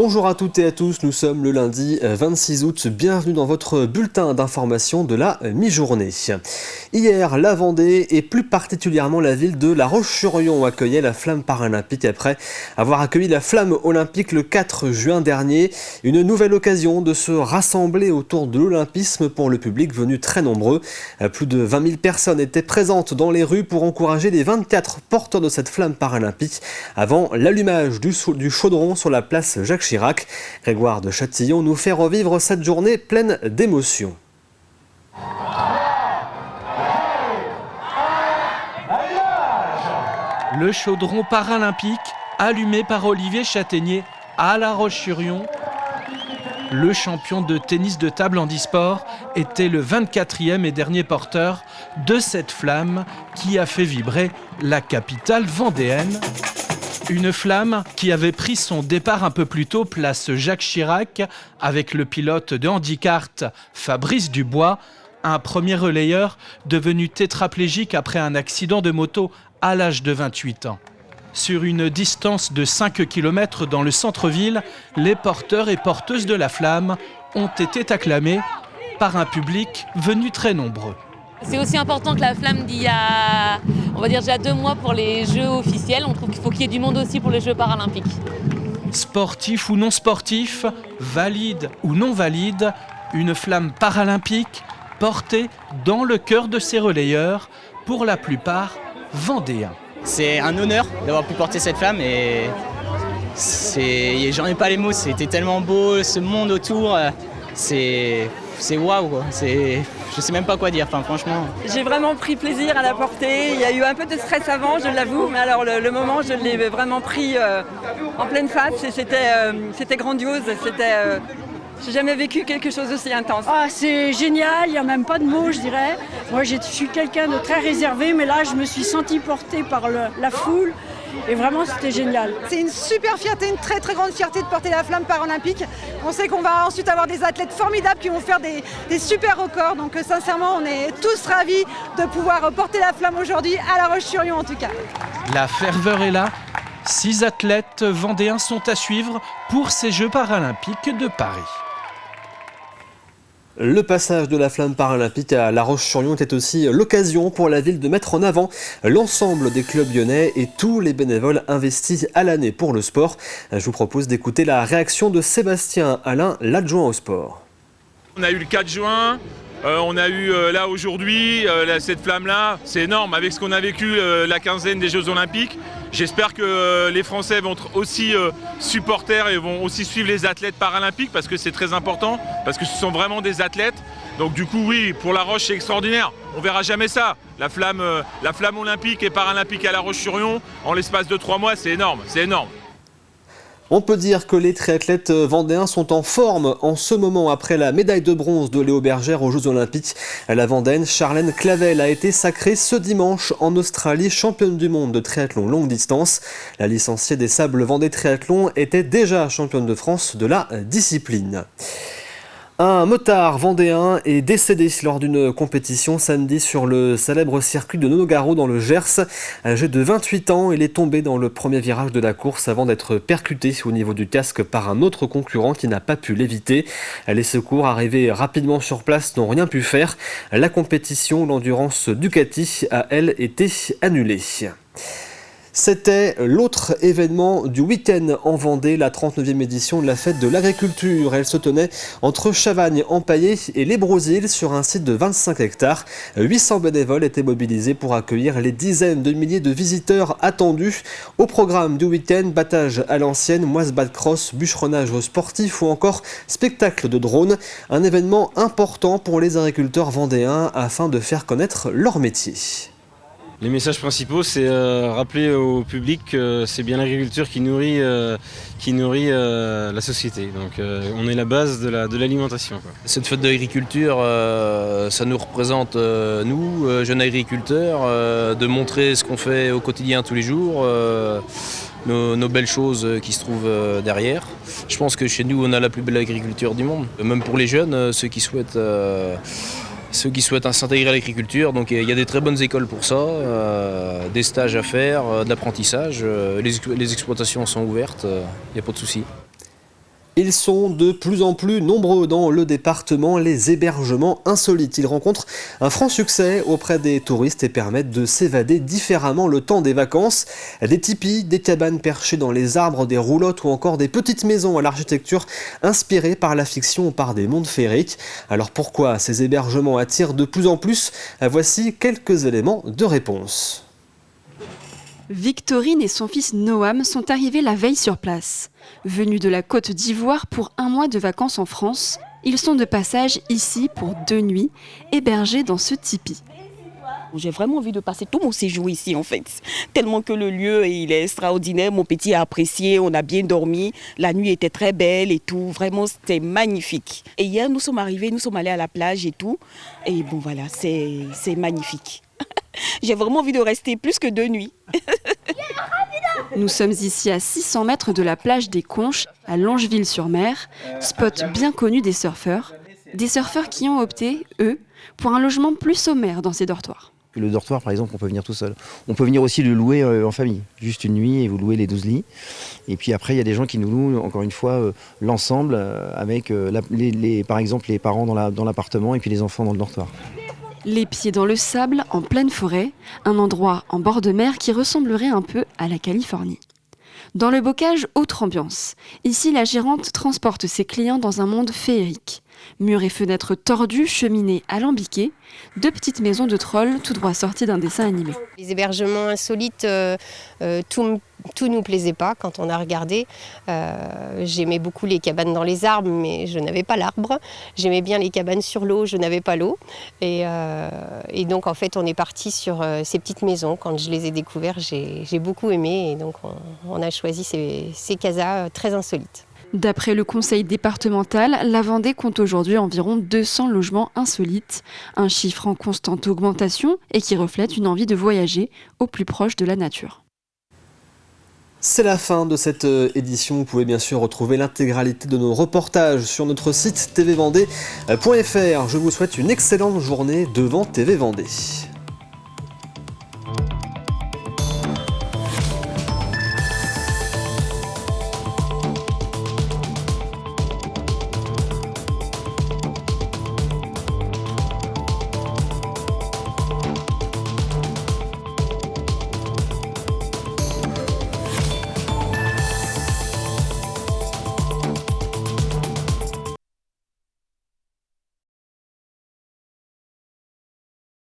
Bonjour à toutes et à tous, nous sommes le lundi 26 août, bienvenue dans votre bulletin d'information de la mi-journée. Hier, la Vendée et plus particulièrement la ville de La Roche-sur-Yon accueillait la flamme paralympique après avoir accueilli la flamme olympique le 4 juin dernier. Une nouvelle occasion de se rassembler autour de l'olympisme pour le public venu très nombreux. Plus de 20 000 personnes étaient présentes dans les rues pour encourager les 24 porteurs de cette flamme paralympique avant l'allumage du chaudron sur la place Jacques Chirac. Grégoire de Châtillon nous fait revivre cette journée pleine d'émotions. Le chaudron paralympique allumé par Olivier Châtaignier à La Roche-sur-Yon. Le champion de tennis de table handisport était le 24e et dernier porteur de cette flamme qui a fait vibrer la capitale vendéenne. Une flamme qui avait pris son départ un peu plus tôt place Jacques Chirac avec le pilote de handicart Fabrice Dubois, un premier relayeur devenu tétraplégique après un accident de moto à l'âge de 28 ans. Sur une distance de 5 km dans le centre-ville, les porteurs et porteuses de la flamme ont été acclamés par un public venu très nombreux. C'est aussi important que la flamme d'il y a, on va dire déjà 2 mois pour les Jeux officiels. On trouve qu'il faut qu'il y ait du monde aussi pour les Jeux paralympiques. Sportifs ou non sportifs, valides ou non valides, une flamme paralympique portée dans le cœur de ces relayeurs, pour la plupart vendéens. C'est un honneur d'avoir pu porter cette flamme et j'en ai pas les mots, c'était tellement beau, ce monde autour, c'est waouh quoi. Je sais même pas quoi dire, franchement. J'ai vraiment pris plaisir à la porter, il y a eu un peu de stress avant, je l'avoue, mais alors le moment je l'ai vraiment pris en pleine face et c'était grandiose, j'ai jamais vécu quelque chose d'aussi intense. Ah, c'est génial, il n'y a même pas de mots, je dirais. Moi, je suis quelqu'un de très réservé, mais là, je me suis sentie portée par la foule. Et vraiment, c'était génial. C'est une super fierté, une très très grande fierté de porter la flamme paralympique. On sait qu'on va ensuite avoir des athlètes formidables qui vont faire des super records. Donc sincèrement, on est tous ravis de pouvoir porter la flamme aujourd'hui à La Roche-sur-Yon en tout cas. La ferveur est là. 6 athlètes vendéens sont à suivre pour ces Jeux paralympiques de Paris. Le passage de la flamme paralympique à La Roche-sur-Yon était aussi l'occasion pour la ville de mettre en avant l'ensemble des clubs lyonnais et tous les bénévoles investis à l'année pour le sport. Je vous propose d'écouter la réaction de Sébastien Alain, l'adjoint au sport. On a eu le 4 juin, on a eu là aujourd'hui cette flamme-là, c'est énorme avec ce qu'on a vécu la quinzaine des Jeux Olympiques. J'espère que les Français vont être aussi supporters et vont aussi suivre les athlètes paralympiques parce que c'est très important, parce que ce sont vraiment des athlètes. Donc du coup oui, pour La Roche c'est extraordinaire, on verra jamais ça. La flamme olympique et paralympique à La Roche-sur-Yon, en l'espace de 3 mois, c'est énorme, c'est énorme. On peut dire que les triathlètes vendéens sont en forme en ce moment après la médaille de bronze de Léo Bergère aux Jeux Olympiques. La Vendéenne Charlène Clavel a été sacrée ce dimanche en Australie championne du monde de triathlon longue distance. La licenciée des Sables Vendée Triathlon était déjà championne de France de la discipline. Un motard vendéen est décédé lors d'une compétition samedi sur le célèbre circuit de Nogaro dans le Gers. Âgé de 28 ans, il est tombé dans le premier virage de la course avant d'être percuté au niveau du casque par un autre concurrent qui n'a pas pu l'éviter. Les secours arrivés rapidement sur place n'ont rien pu faire. La compétition, l'endurance Ducati, a elle été annulée. C'était l'autre événement du week-end en Vendée, la 39e édition de la fête de l'agriculture. Elle se tenait entre Chavagne-Empaillé et Les Brosils sur un site de 25 hectares. 800 bénévoles étaient mobilisés pour accueillir les dizaines de milliers de visiteurs attendus. Au programme du week-end, battage à l'ancienne, moisse-batte cross, bûcheronnage sportif ou encore spectacle de drones. Un événement important pour les agriculteurs vendéens afin de faire connaître leur métier. Les messages principaux, c'est rappeler au public que c'est bien l'agriculture qui nourrit la société. Donc on est la base de l'alimentation. Cette fête de l'agriculture, ça nous représente, nous, jeunes agriculteurs, de montrer ce qu'on fait au quotidien tous les jours, nos belles choses qui se trouvent derrière. Je pense que chez nous, on a la plus belle agriculture du monde. Même pour les jeunes, ceux qui souhaitent s'intégrer à l'agriculture. Donc il y a des très bonnes écoles pour ça, des stages à faire, de l'apprentissage. Les exploitations sont ouvertes, il n'y a pas de souci. Ils sont de plus en plus nombreux dans le département, les hébergements insolites. Ils rencontrent un franc succès auprès des touristes et permettent de s'évader différemment le temps des vacances. Des tipis, des cabanes perchées dans les arbres, des roulottes ou encore des petites maisons à l'architecture inspirées par la fiction ou par des mondes féeriques. Alors pourquoi ces hébergements attirent de plus en plus? Voici quelques éléments de réponse. Victorine et son fils Noam sont arrivés la veille sur place. Venus de la Côte d'Ivoire pour un mois de vacances en France, ils sont de passage ici pour 2 nuits, hébergés dans ce tipi. J'ai vraiment envie de passer tout mon séjour ici en fait, tellement que le lieu il est extraordinaire, mon petit a apprécié, on a bien dormi, la nuit était très belle et tout, vraiment c'était magnifique. Et hier nous sommes arrivés, nous sommes allés à la plage et tout, et bon voilà, c'est magnifique. J'ai vraiment envie de rester plus que 2 nuits. Nous sommes ici à 600 mètres de la plage des Conches, à Longeville-sur-Mer, spot bien connu des surfeurs. Des surfeurs qui ont opté, eux, pour un logement plus sommaire dans ces dortoirs. Le dortoir, par exemple, on peut venir tout seul. On peut venir aussi le louer en famille, juste une nuit et vous louez les 12 lits. Et puis après, il y a des gens qui nous louent, encore une fois, l'ensemble avec, par exemple, les parents dans l'appartement et puis les enfants dans le dortoir. Les pieds dans le sable, en pleine forêt, un endroit en bord de mer qui ressemblerait un peu à la Californie. Dans le bocage, autre ambiance. Ici, la gérante transporte ses clients dans un monde féerique. Murs et fenêtres tordus, cheminées alambiquées, 2 petites maisons de trolls tout droit sorties d'un dessin animé. Les hébergements insolites, tout nous plaisait pas quand on a regardé. J'aimais beaucoup les cabanes dans les arbres, mais je n'avais pas l'arbre. J'aimais bien les cabanes sur l'eau, je n'avais pas l'eau. Et donc en fait on est parti sur ces petites maisons. Quand je les ai découvertes, j'ai beaucoup aimé et donc on a choisi ces casas très insolites. D'après le conseil départemental, la Vendée compte aujourd'hui environ 200 logements insolites, un chiffre en constante augmentation et qui reflète une envie de voyager au plus proche de la nature. C'est la fin de cette édition. Vous pouvez bien sûr retrouver l'intégralité de nos reportages sur notre site tvvendée.fr. Je vous souhaite une excellente journée devant TV Vendée.